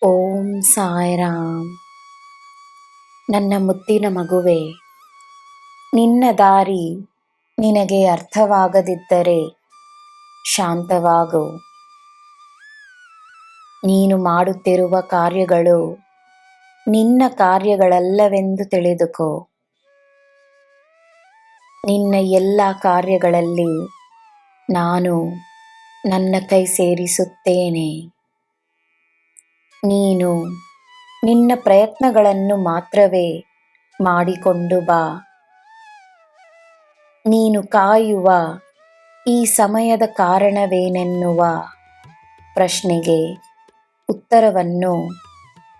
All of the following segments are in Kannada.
ಓಂ ಸಾಯಿರಾಮ್. ನನ್ನ ಮುತ್ತಿನ ಮಗುವೆ, ನಿನ್ನ ದಾರಿ ನಿನಗೆ ಅರ್ಥವಾಗದಿದ್ದರೆ ಶಾಂತವಾಗು. ನೀನು ಮಾಡುತ್ತಿರುವ ಕಾರ್ಯಗಳು ನಿನ್ನ ಕಾರ್ಯಗಳಲ್ಲವೆಂದು ತಿಳಿದುಕೋ. ನಿನ್ನ ಎಲ್ಲ ಕಾರ್ಯಗಳಲ್ಲಿ ನಾನು ನನ್ನ ಕೈ ಸೇರಿಸುತ್ತೇನೆ. ನೀನು ನಿನ್ನ ಪ್ರಯತ್ನಗಳನ್ನು ಮಾತ್ರವೇ ಮಾಡಿಕೊಂಡು ಬಾ. ನೀನು ಕಾಯುವ ಈ ಸಮಯದ ಕಾರಣವೇನೆನ್ನುವ ಪ್ರಶ್ನೆಗೆ ಉತ್ತರವನ್ನು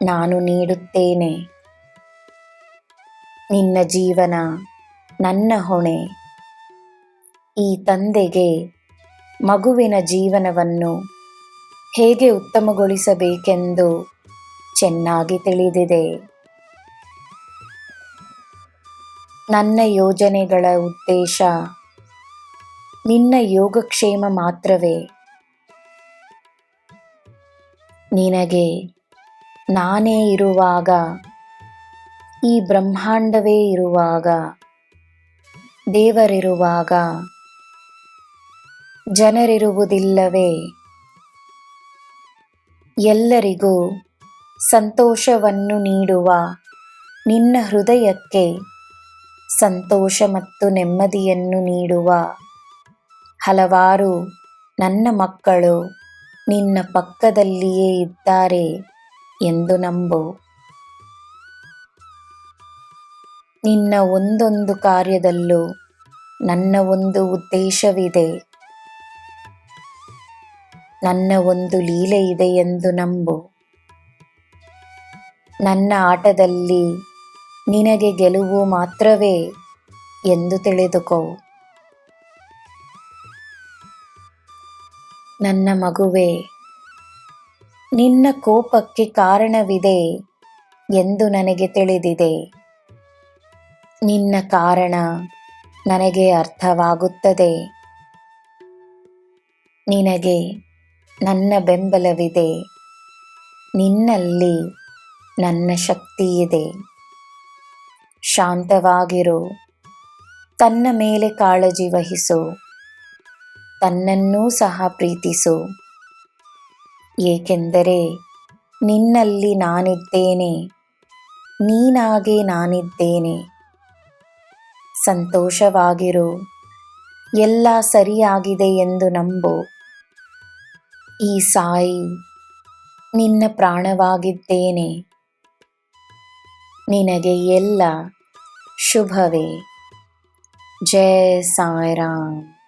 ನಾನು ನೀಡುತ್ತೇನೆ. ನಿನ್ನ ಜೀವನ ನನ್ನ ಹೊಣೆ. ಈ ತಂದೆಗೆ ಮಗುವಿನ ಜೀವನವನ್ನು ಹೇಗೆ ಉತ್ತಮಗೊಳಿಸಬೇಕೆಂದು ಚೆನ್ನಾಗಿ ತಿಳಿದಿದೆ. ನನ್ನ ಯೋಜನೆಗಳ ಉದ್ದೇಶ ನಿನ್ನ ಯೋಗಕ್ಷೇಮ ಮಾತ್ರವೇ. ನಿನಗೆ ನಾನೇ ಇರುವಾಗ, ಈ ಬ್ರಹ್ಮಾಂಡವೇ ಇರುವಾಗ, ದೇವರಿರುವಾಗ ಜನರಿರುವುದಿಲ್ಲವೇ? ಎಲ್ಲರಿಗೂ ಸಂತೋಷವನ್ನು ನೀಡುವ ನಿನ್ನ ಹೃದಯಕ್ಕೆ ಸಂತೋಷ ಮತ್ತು ನೆಮ್ಮದಿಯನ್ನು ನೀಡುವ ಹಲವಾರು ನನ್ನ ಮಕ್ಕಳು ನಿನ್ನ ಪಕ್ಕದಲ್ಲಿಯೇ ಇದ್ದಾರೆ ಎಂದು ನಂಬು. ನಿನ್ನ ಒಂದೊಂದು ಕಾರ್ಯದಲ್ಲೂ ನನ್ನ ಒಂದು ಉದ್ದೇಶವಿದೆ, ನನ್ನ ಒಂದು ಲೀಲೆ ಇದೆ ಎಂದು ನಂಬು. ನನ್ನ ಆಟದಲ್ಲಿ ನಿನಗೆ ಗೆಲುವು ಮಾತ್ರವೇ ಎಂದು ತಿಳಿದುಕೋ. ನನ್ನ ಮಗುವೆ, ನಿನ್ನ ಕೋಪಕ್ಕೆ ಕಾರಣವಿದೆ ಎಂದು ನನಗೆ ತಿಳಿದಿದೆ. ನಿನ್ನ ಕಾರಣ ನನಗೆ ಅರ್ಥವಾಗುತ್ತದೆ. ನಿನಗೆ ನನ್ನ ಬೆಂಬಲವಿದೆ. ನಿನ್ನಲ್ಲಿ ನನ್ನ ಶಕ್ತಿ ಇದೆ. ಶಾಂತವಾಗಿರು. ತನ್ನ ಮೇಲೆ ಕಾಳಜಿ ವಹಿಸು. ತನ್ನನ್ನೂ ಸಹ ಪ್ರೀತಿಸು. ಏಕೆಂದರೆ ನಿನ್ನಲ್ಲಿ ನಾನಿದ್ದೇನೆ. ನೀನಾಗೆ ನಾನಿದ್ದೇನೆ. ಸಂತೋಷವಾಗಿರು. ಎಲ್ಲ ಸರಿಯಾಗಿದೆ ಎಂದು ನಂಬು. ಈ ಸಾಯಿ ನಿನ್ನ ಪ್ರಾಣವಾಗಿದ್ದೇನೆ. ನಿನಗೆ ಎಲ್ಲ ಶುಭವೇ. ಜೈ ಸಾಯಿರಾಮ್.